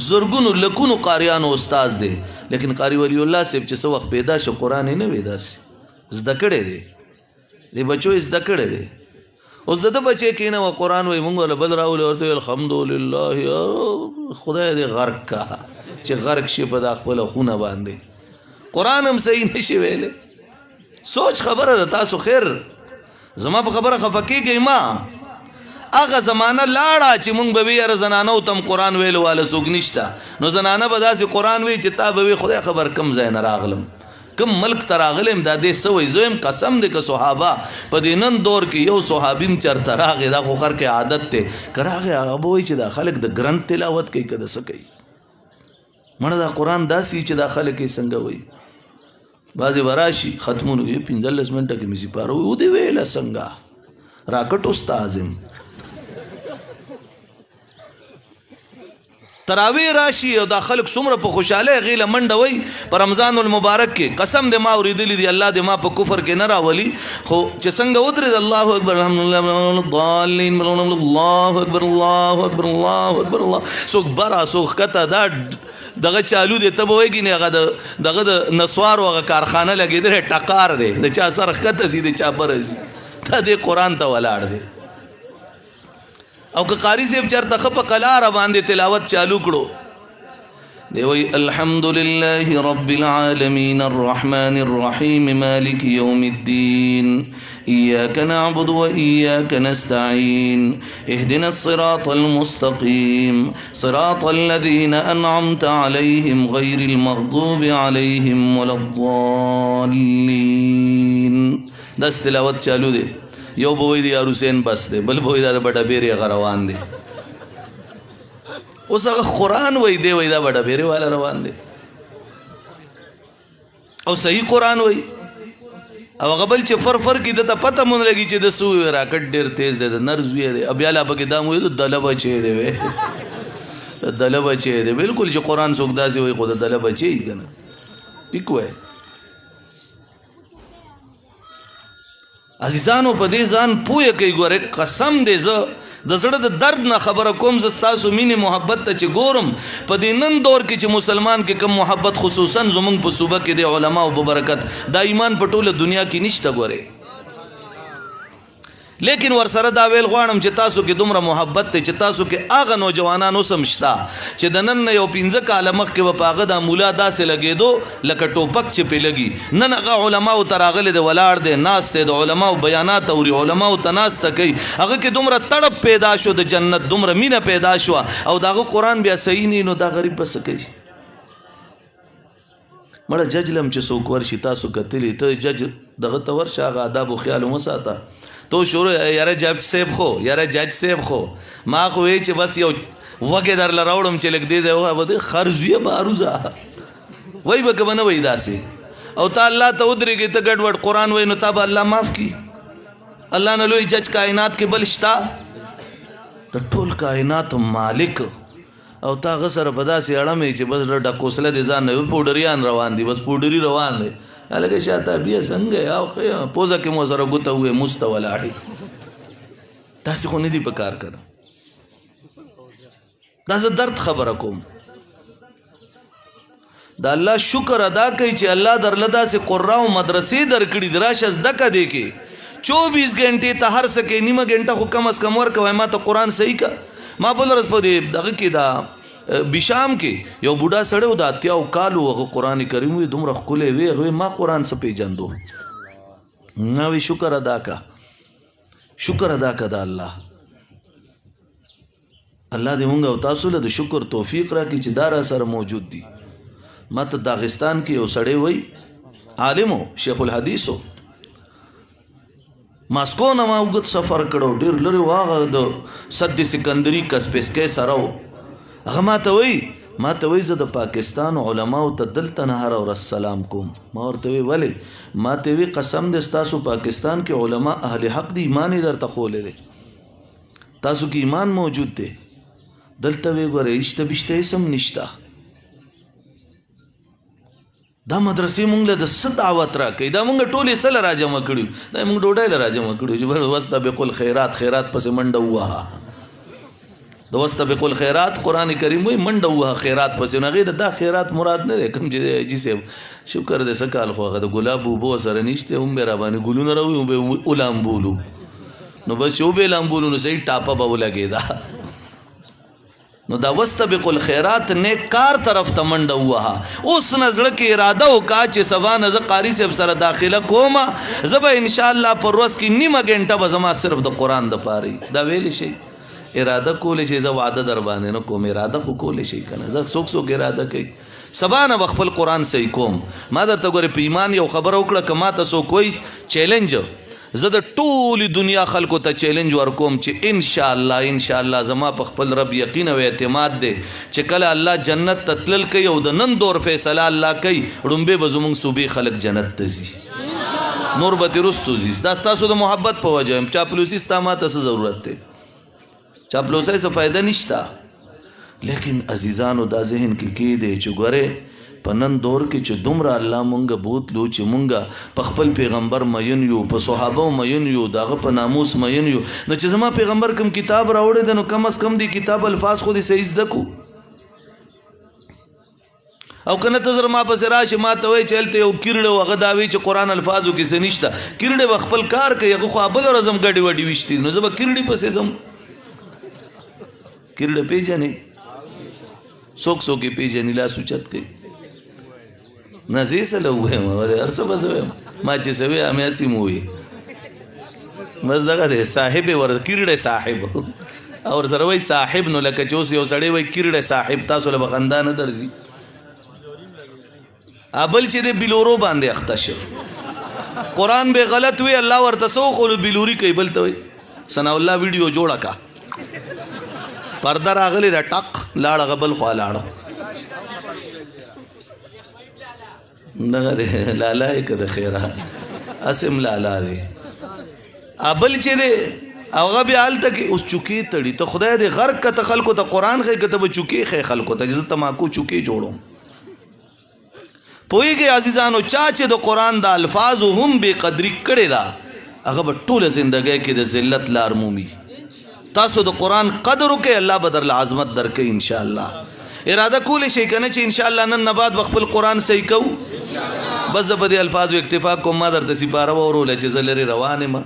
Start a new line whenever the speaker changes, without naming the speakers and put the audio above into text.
زرګونو لکونو قاریانو استاد دی لیکن قاری ولی الله صاحب چې څو وخت پیدا شو قران نه وېدا سي زده کړي دی بچو زده کړي دی اوس د بچي کینه و قران وای مونږ له بل راول ورته الحمدلله خدای دې غرق کا چې غرق شي په خپل خونه باندې قران هم صحیح نشي ویلې سوچ خبره تاسو خیر زما په خبره خفکیږي ما اغه زمانہ لاړه چې مونږ به ویره زنانو تم قران ویل واله سوګ نشتا نو زنانه به داسې قران وی چې تا به خدای خبر کم ځای نه راغلم کم ملک تراغلم د دې سوې زویم قسم دې ک صحابه په دینن دور کې یو صحابیم چرته راغی دا خو خر کې عادت ته کراغه هغه وای چې دا خلک د ګران تلاوت کوي کده سکی مړه دا قران داسې چې دا خلک یې څنګه وای بازي وراشي ختمونه یې 15 منټه کې مې پاره و دی ویل څنګه راکټ استادم تراوی راشي او دا خلق څومره په خوشاله غیله منډه وای په رمضان المبارک کې قسم دې ما اوریدلې دی الله دې ما په کفر کې نه راولي خو چې څنګه ودرې الله اکبر الحمدلله الضالین الله اکبر الله اکبر الله اکبر الله سوک برا سوک کته دا دغه چالو دی ته وایي نه هغه دغه د نسوار او کارخانه لګیدل ټکار دی د چا سره کته سي د چا برزي ته دې قران ته ولاړ دی او که قاری صاحب چرته خپ قلار باندې تلاوت چالو کړو دی وی الحمدلله رب العالمین الرحمن الرحیم مالک یوم الدین ایاک نعبد و ایاک نستعین اهدنا الصراط المستقیم صراط الذین انعمت علیہم غیر المغضوب علیہم ولا الضالین داس تلاوت چالو دی یو بوئی دی یار حسین بس دی بل بوئی دا بڑا بیری غروان دی اوس هغه قرآن وای دی وای دا بڑا بیری والا روان دی او صحیح قرآن وای او هغه بل چې فر کی د ته پته مون لګی چې د سو راکټ ډیر تیز دی د نرز وی دی بیا لا بګی دا مو د دلبه چي دی وای دلبه چي دی بالکل چې قرآن څوک داسي وای خو د دلبه چي کنه ټیک وای عزیزانو په دې ځان پوهه کوي ګوره قسم دې ز د زړه د درد نه خبره کوم ز تاسو مینه محبت ته چې ګورم په دې نن دور کې چې مسلمان کې کم محبت خصوصا زمونږ په صوبه کې د علما او برکت دا ایمان په ټوله دنیا کې نشته ګوره لیکن ور سره دا ویل غواړم چې تاسو کې دومره محبت ته چې تاسو کې اغه نوجوانانو سمشتا چې د نن یو 15 کاله مخ کې و پاغه د مولا داسې لګېدو لکه ټوپک چې په لګي نن هغه علما او تراغله د ولاړ د ناس ته د علما او بیانات او علما او تناس ته کوي هغه کې دومره تړپ پیدا شو د جنت دومره مینه پیدا شو او داغه قران بیا صحیح نه نو دا غریب بس کوي مړه جج لم چې څوک ورشي تاسو کتلې ته جج دغه تور شاغه آداب او خیال وساته تو شروع یاره جج صاحب خو یاره جج صاحب خو ما خو چې بس یو وګه در لراوړم چې لګ دې ځای و خرزیه باروزه وای به کنه وای داسې او ته الله ته ودرېږي ته ګډ وډ قران وای نو تاب الله معاف کی الله نه لوی جج کائنات کې بل شتا د ټول کائنات مالک او تا غسر بداسي اړمې چې بس ډکوسله دي ځان نه پودریان روان دي بس پودری روان دي الګه شاته بیا څنګه یا پوزه کې مو سره ګوته وې مستولاړي تاسو خو نه دي په کار کړه دا زه درد خبره کوم دا الله شکر ادا کوي چې الله درلدا سي قرآن او مدرسې درکړي دراشه زدکه دي کې 24 غنټه ته هر سکه نیمه غنټه خو کم از کم ورکوي ما ته قرآن صحیح کا ما بل ورځ په دې دغه کې دا بشام کې یو بوډا سړی و د اتیاو کالو هغه قرآن کریم وی دومره ښکلی وی هغه ما قرآن څه پیژندو نه وی شکر ادا کا د الله دې مونږ او تاسو له د شکر توفیق راکړي چې دا را سره موجود دي ما ته داغستان کې یو سړی وی عالمو شیخ الحدیثو ماسکو نه ما وګت سفر کړو ډیر لري واغه د صد سکندری کسپسکې سره هغه ما ته وی زه د پاکستان علما او تدلته نهر او السلام کوم ما ورته وی ما ته وی قسم دې تاسو پاکستان کې علما اهل حق دی ایمان درته خولې تاسو کې ایمان موجود دی دلته وی ګوره هیڅ بشته سم نشتا دا مدرسې مونږ له د څه دعوت راکړي دا مونږ ټولې سره راجمع کړیو دا مونږ ډوډۍ له راجمع کړیو چې وسته بقول خیرات پسې منډه وه د واستبقوا الخيرات قران کریم وای منډه وه خیرات پسې نه غیر دا خیرات مراد نه دی کوم چې جی سیب شکر دې سکال خو د ګلاب بو سره نشته هم به را باندې ګلونه راوي هم به اولام بولو نو بس یو به لام بولو نو صحیح ټاپه به ولګیدا نو دا واستبقوا الخيرات نیک کار طرف ته منډه وها اوس نظر کې اراده وکا چې سبا نظر قاری صاحب سره داخله کوم زبا ان شاء الله پر ورځ کې نیمه غنټه به زما صرف د قران د پاره دا ویل شي اراده کول شي زه وعده در باندې نو کوم اراده خو کول شي کنه زه څوک اراده کوي سبا نه خپل قران صحیح کوم ما درته ګوره په ایمان یو خبر وکړه کما تاسو کوئی چیلنج زه د ټولي دنیا خلکو ته چیلنج ورکوم چې ان شاء الله زما په خپل رب یقین او اعتماد دی چې کله الله جنت تتلل کوي او د نن دور فیصله الله کوي ړومبه به زمونږ صوبې خلک جنت ته ځي نور به ترستو ځي دا تاسو د محبت په وجه چاپلوسی ستا ته ضرورت دی چاپلوسی څه فائدہ نشتا لیکن عزیزانو دا ذهن کې دی چې ګوره په نن دور کې چې دومره الله مونږه بوتلو چې مونږه په خپل پیغمبر مین یو په صحابه مین یو دغه په ناموس مین یو نو چې زما پیغمبر کوم کتاب راوړی دی نو کم از کم دی کتاب الفاظ خو دې صحیح زده کو او کنه ته زر ما پس راشه ما ته وای چلته یو کیرړو هغه داوی چې قران الفاظو کې څه نشته کیرړو خپل کار کوي هغه خو ابل رزم غډي وډي وشتي نو زما کیرړي پسې زم کیرړ پیژنې څوک پیژنې لا سوچت کوي نزی سره وې ما هر څه بسوي ما چې سوي اماسي موي بس دغه صاحب ور کیرړې صاحب او سره وای صاحب نو لکه چوس یو سړی وای کیرړې صاحب تاسو له بخندانه درځي ابل چې د بلورو باندې اخته شو قران به غلط وی الله ورته سو خو بلوري کوي بلته وي ثنا الله ویډیو جوړه کا پرده راغلی دا ټق لاړه غبل خو لاړه نغه لالا یک د خیره اسم لالا دی ابل چې دی هغه بیا حالت کې اوس چوکي تړي ته خدای دې غرق کته خلکو ته قران خې کته چوکي خې خلکو ته چې تماکو چوکي جوړو پویږي عزیزانو چا چې د قران د الفاظ هم به قدر کړي دا هغه په ټوله ژوندۍ کې د ذلت لار مومي تاسو د قران قدر وکي الله بدر عظمت درکې ان شاء الله اراده کول شي کنه چې ان شاء الله نن بعد خپل قران صحیح کو بس په دې الفاظو اکتفا کوم ما درته سپاره ورول چې زلری روانه ما